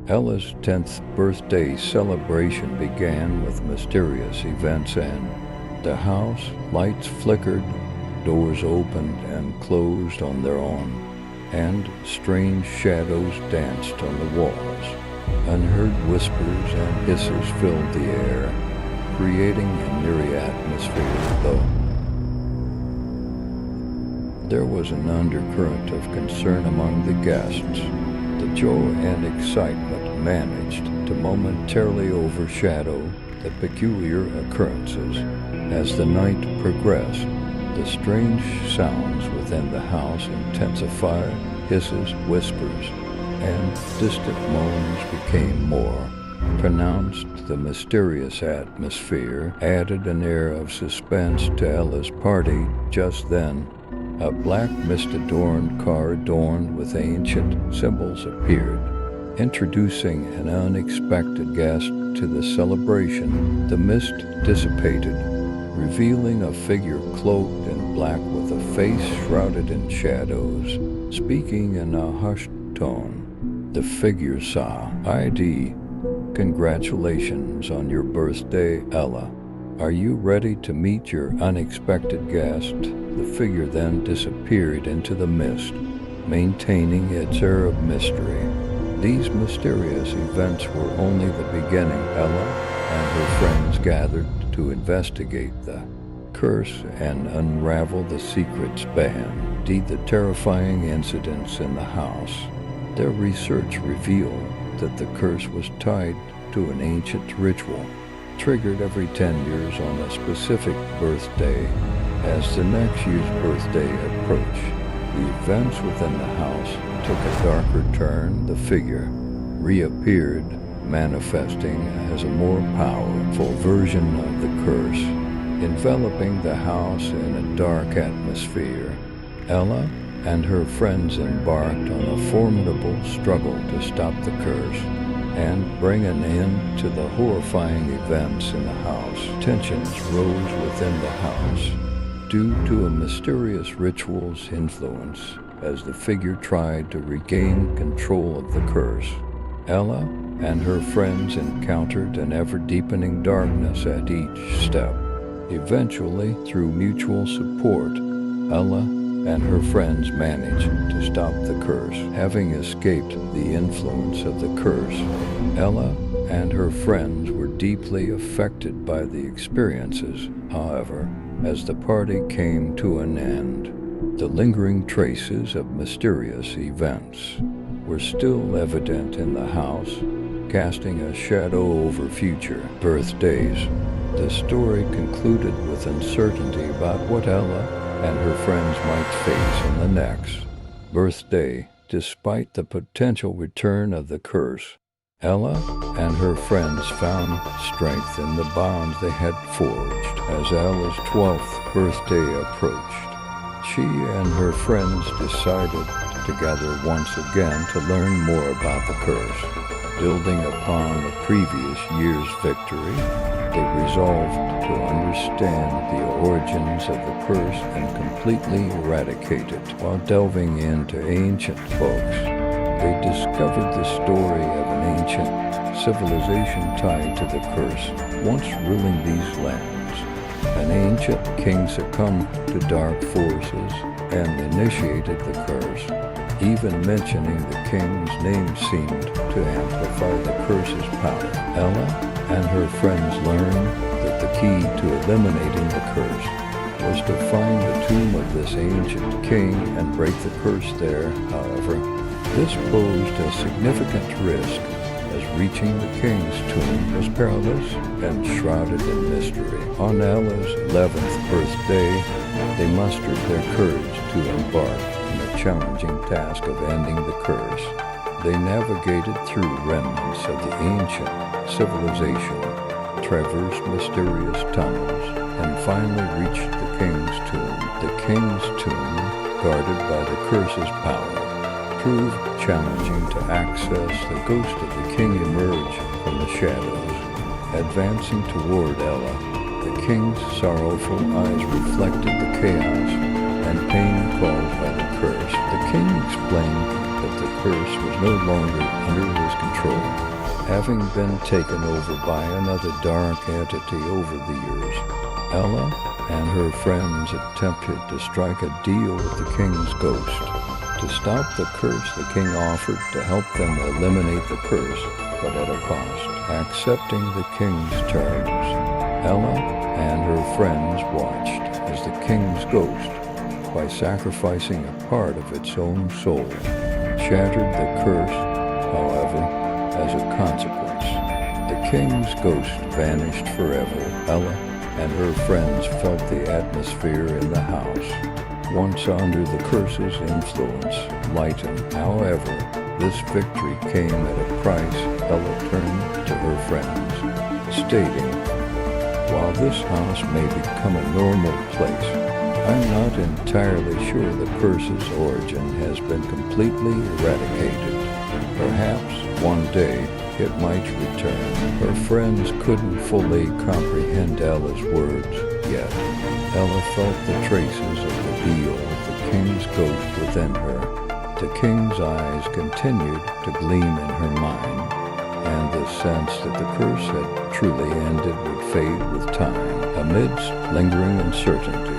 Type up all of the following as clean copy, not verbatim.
Ella's 10th birthday celebration began with mysterious events, and the house lights flickered, doors opened and closed on their own, and strange shadows danced on the walls. Unheard whispers and hisses filled the air, creating an eerie atmosphere, though there was an undercurrent of concern among the guests. The joy and excitement managed to momentarily overshadow the peculiar occurrences. As the night progressed, the strange sounds within the house intensified. Hisses, whispers, and distant moans became more pronounced. The mysterious atmosphere added an air of suspense to Ella's party. Just then, a black mist-adorned car adorned with ancient symbols appeared, introducing an unexpected guest to the celebration. The mist dissipated, revealing a figure cloaked in black with a face shrouded in shadows. Speaking in a hushed tone, the figure saw, "ID, congratulations on your birthday, Ella. Are you ready to meet your unexpected guest?" The figure then disappeared into the mist, maintaining its air of mystery. These mysterious events were only the beginning. Ella and her friends gathered to investigate the curse and unravel the secrets behind the terrifying incidents in the house. Their research revealed that the curse was tied to an ancient ritual, triggered every 10 years on a specific birthday. As the next year's birthday approached, the events within the house took a darker turn. The figure reappeared, manifesting as a more powerful version of the curse, enveloping the house in a dark atmosphere. Ella and her friends embarked on a formidable struggle to stop the curse and bring an end to the horrifying events in the house. Tensions rose within the house due to a mysterious ritual's influence as the figure tried to regain control of the curse. Ella and her friends encountered an ever-deepening darkness at each step. Eventually, through mutual support, Ella and her friends managed to stop the curse. Having escaped the influence of the curse, Ella and her friends were deeply affected by the experiences. However, as the party came to an end, the lingering traces of mysterious events were still evident in the house, casting a shadow over future birthdays. The story concluded with uncertainty about what Ella and her friends might face on the next birthday. Despite the potential return of the curse, Ella and her friends found strength in the bonds they had forged. As Ella's 12th birthday approached, she and her friends decided to gather once again to learn more about the curse. Building upon the previous year's victory, they resolved to understand the origins of the curse and completely eradicate it. While delving into ancient books, they discovered the story of an ancient civilization tied to the curse, once ruling these lands. An ancient king succumbed to dark forces and initiated the curse. Even mentioning the king's name seemed to amplify the curse's power. Ella and her friends learned that the key to eliminating the curse was to find the tomb of this ancient king and break the curse there. However, this posed a significant risk, as reaching the king's tomb was perilous and shrouded in mystery. On Ella's 11th birthday, they mustered their courage to embark on the challenging task of ending the curse. They navigated through remnants of the ancient civilization, traversed mysterious tunnels, and finally reached the king's tomb. The king's tomb, guarded by the curse's power, proved challenging to access. The ghost of the king emerged from the shadows, advancing toward Ella. The king's sorrowful eyes reflected the chaos and pain caused by the curse. The king explained that the curse was no longer under his control, having been taken over by another dark entity over the years. Ella and her friends attempted to strike a deal with the king's ghost. To stop the curse, the king offered to help them eliminate the curse, but at a cost. Accepting the king's terms, Ella and her friends watched as the king's ghost, by sacrificing a part of its own soul, shattered the curse. However, as a consequence, the king's ghost vanished forever. Ella and her friends felt the atmosphere in the house, once under the curse's influence, lightened. However, this victory came at a price. Ella turned to her friends, stating, "While this house may become a normal place, I'm not entirely sure the curse's origin has been completely eradicated. Perhaps one day it might return." Her friends couldn't fully comprehend Ella's words yet. Ella felt the traces of the deal of the king's ghost within her. The king's eyes continued to gleam in her mind, and the sense that the curse had truly ended would fade with time. Amidst lingering uncertainty,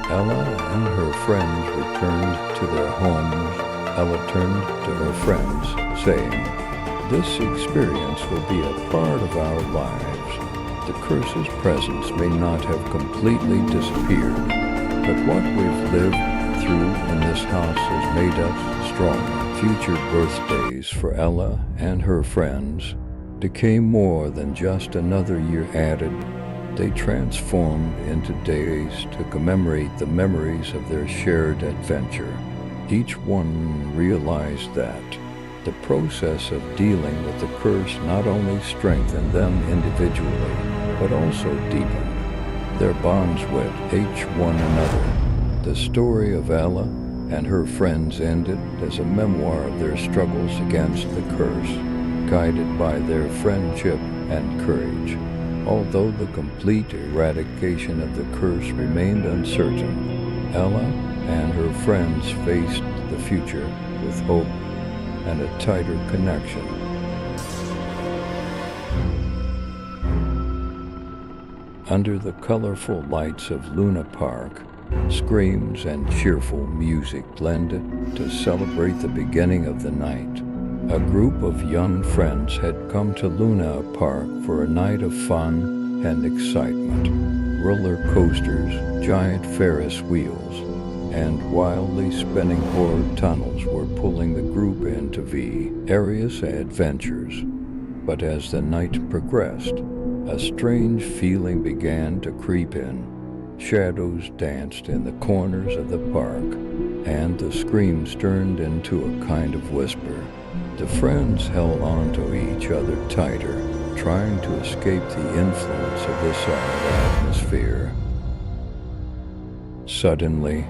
Ella and her friends returned to their homes. Ella turned to her friends, saying, "This experience will be a part of our lives. The curse's presence may not have completely disappeared, but what we've lived through in this house has made us stronger." Future birthdays for Ella and her friends became more than just another year added. They transformed into days to commemorate the memories of their shared adventure. Each one realized that the process of dealing with the curse not only strengthened them individually, but also deepened their bonds with each one another. The story of Ella and her friends ended as a memoir of their struggles against the curse, guided by their friendship and courage. Although the complete eradication of the curse remained uncertain, Ella and her friends faced the future with hope and a tighter connection. Under the colorful lights of Luna Park, screams and cheerful music blended to celebrate the beginning of the night. A group of young friends had come to Luna Park for a night of fun and excitement. Roller coasters, giant Ferris wheels, and wildly spinning horror tunnels were pulling the group into various adventures. But as the night progressed, a strange feeling began to creep in. Shadows danced in the corners of the park, and the screams turned into a kind of whisper. The friends held on to each other tighter, trying to escape the influence of this odd atmosphere. Suddenly,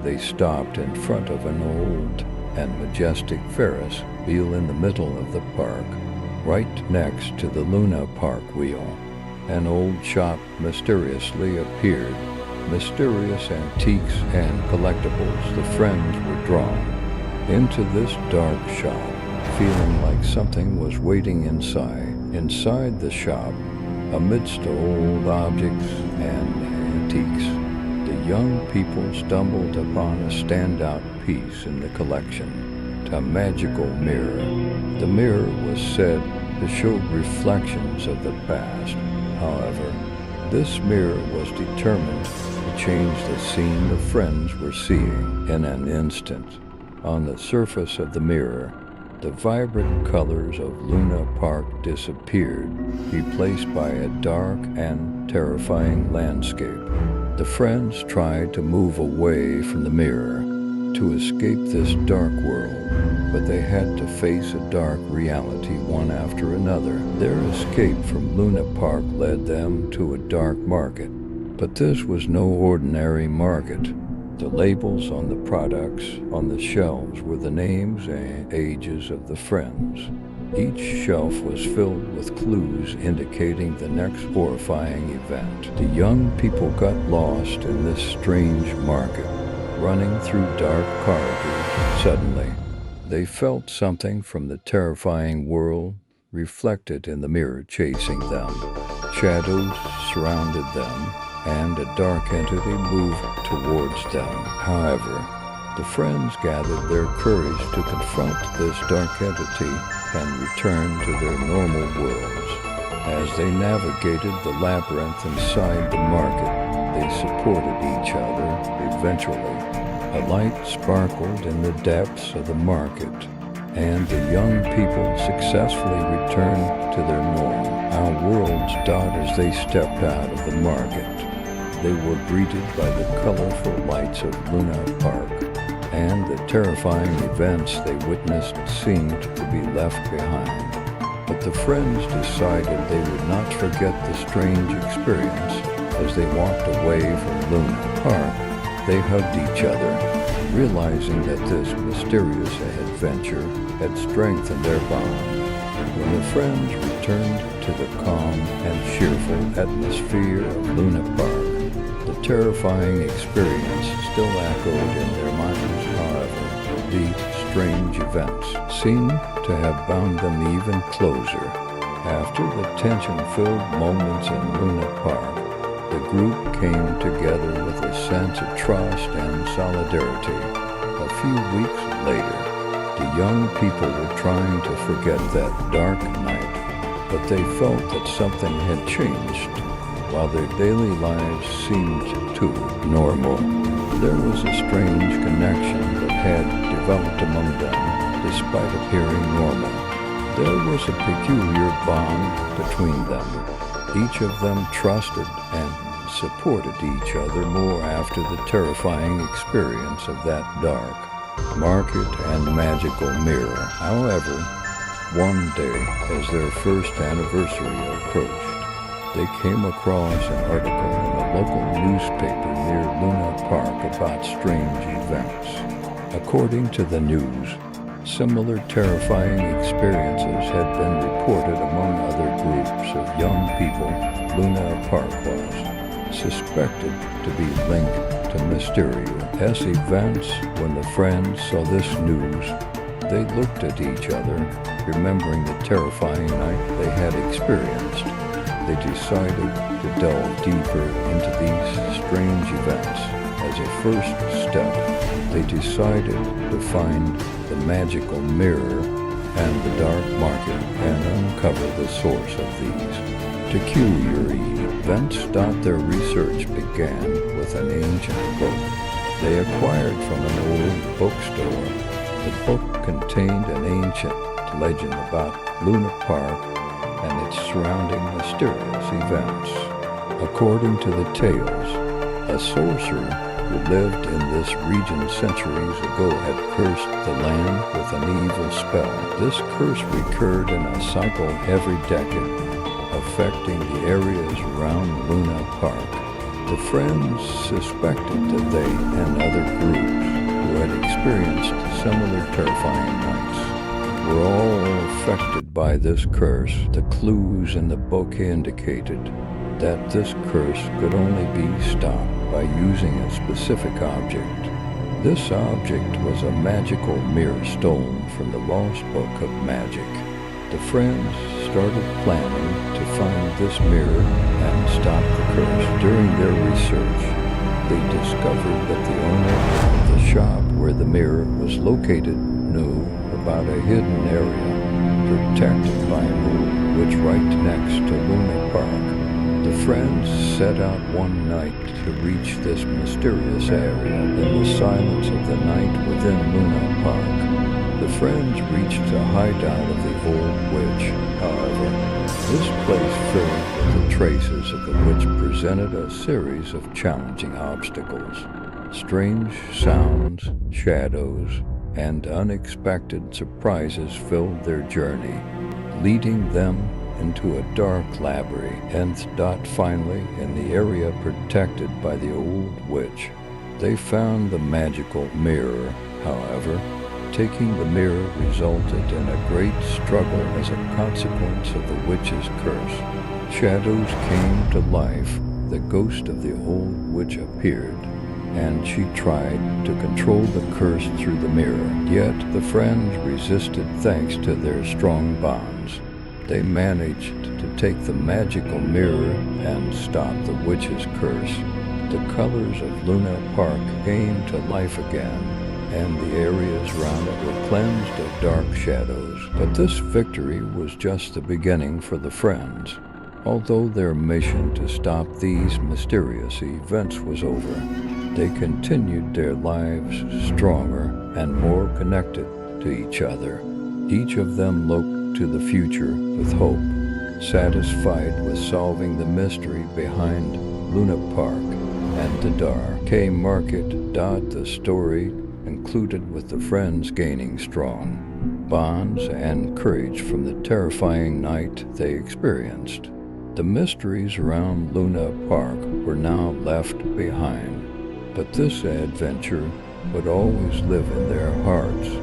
they stopped in front of an old and majestic Ferris wheel in the middle of the park, right next to the Luna Park wheel. An old shop mysteriously appeared. Mysterious antiques and collectibles. The friends were drawn into this dark shop, feeling like something was waiting inside. Inside the shop, amidst old objects and antiques, the young people stumbled upon a standout piece in the collection, a magical mirror. The mirror was said to show reflections of the past. However, this mirror was determined to change the scene the friends were seeing in an instant. On the surface of the mirror, the vibrant colors of Luna Park disappeared, replaced by a dark and terrifying landscape. The friends tried to move away from the mirror to escape this dark world, but they had to face a dark reality one after another. Their escape from Luna Park led them to a dark market, but this was no ordinary market. The labels on the products on the shelves were the names and ages of the friends. Each shelf was filled with clues indicating the next horrifying event. The young people got lost in this strange market, running through dark corridors. Suddenly, They felt something from the terrifying world reflected in the mirror chasing them. Shadows surrounded them, and a dark entity moved towards them. However, the friends gathered their courage to confront this dark entity and return to their normal worlds. As they navigated the labyrinth inside the market, they supported each other. Eventually, a light sparkled in the depths of the market, and the young people successfully returned to their norm. Our worlds died as they stepped out of the market. They were greeted by the colorful lights of Luna Park, and the terrifying events they witnessed seemed to be left behind. But the friends decided they would not forget the strange experience. As they walked away from Luna Park, they hugged each other, realizing that this mysterious adventure had strengthened their bond. When the friends returned to the calm and cheerful atmosphere of Luna Park, the terrifying experience still echoed in their minds. However, these strange events seemed to have bound them even closer. After the tension-filled moments in Luna Park, the group came together with a sense of trust and solidarity. A few weeks later, the young people were trying to forget that dark night, but they felt that something had changed. While their daily lives seemed too normal, there was a strange connection that had developed among them despite appearing normal. There was a peculiar bond between them. Each of them trusted and supported each other more after the terrifying experience of that dark market and magical mirror. However, one day, as their first anniversary approached, they came across an article in a local newspaper near Luna Park about strange events. According to the news, similar terrifying experiences had been reported among other groups of young people. Luna Park was suspected to be linked to mysterious events. When the friends saw this news, they looked at each other, remembering the terrifying night they had experienced. They decided to delve deeper into these strange events. As a first step, they decided to find the magical mirror and the dark market and uncover the source of these peculiar events. Their research began with an ancient book they acquired from an old bookstore. The book contained an ancient legend about Luna Park and its surrounding mysterious events. According to the tales, a sorcerer who lived in this region centuries ago had cursed the land with an evil spell. This curse recurred in a cycle every decade, affecting the areas around Luna Park. The friends suspected that they and other groups who had experienced similar terrifying nights were all affected by this curse. The clues in the book indicated that this curse could only be stopped by using a specific object. This object was a magical mirror stolen from the Lost Book of Magic. The friends started planning to find this mirror and stop the curse. During their research, they discovered that the owner of the shop where the mirror was located knew about a hidden area protected by an old witch right next to Luna Park. The friends set out one night to reach this mysterious area. In the silence of the night within Luna Park, the friends reached the hideout of the old witch. However, this place filled with the traces of the witch presented a series of challenging obstacles. Strange sounds, shadows, and unexpected surprises filled their journey, leading them into a dark labyrinth. Finally, in the area protected by the old witch, they found the magical mirror. However, taking the mirror resulted in a great struggle as a consequence of the witch's curse. Shadows came to life. The ghost of the old witch appeared, and she tried to control the curse through the mirror. Yet the friends resisted thanks to their strong bonds. They managed to take the magical mirror and stop the witch's curse. The colors of Luna Park came to life again, and the areas around it were cleansed of dark shadows. But this victory was just the beginning for the friends. Although their mission to stop these mysterious events was over, they continued their lives stronger and more connected to each other. Each of them looked to the future with hope, satisfied with solving the mystery behind Luna Park and the Dark Market. The story concluded with the friends gaining strong bonds and courage from the terrifying night they experienced. The mysteries around Luna Park were now left behind, but this adventure would always live in their hearts.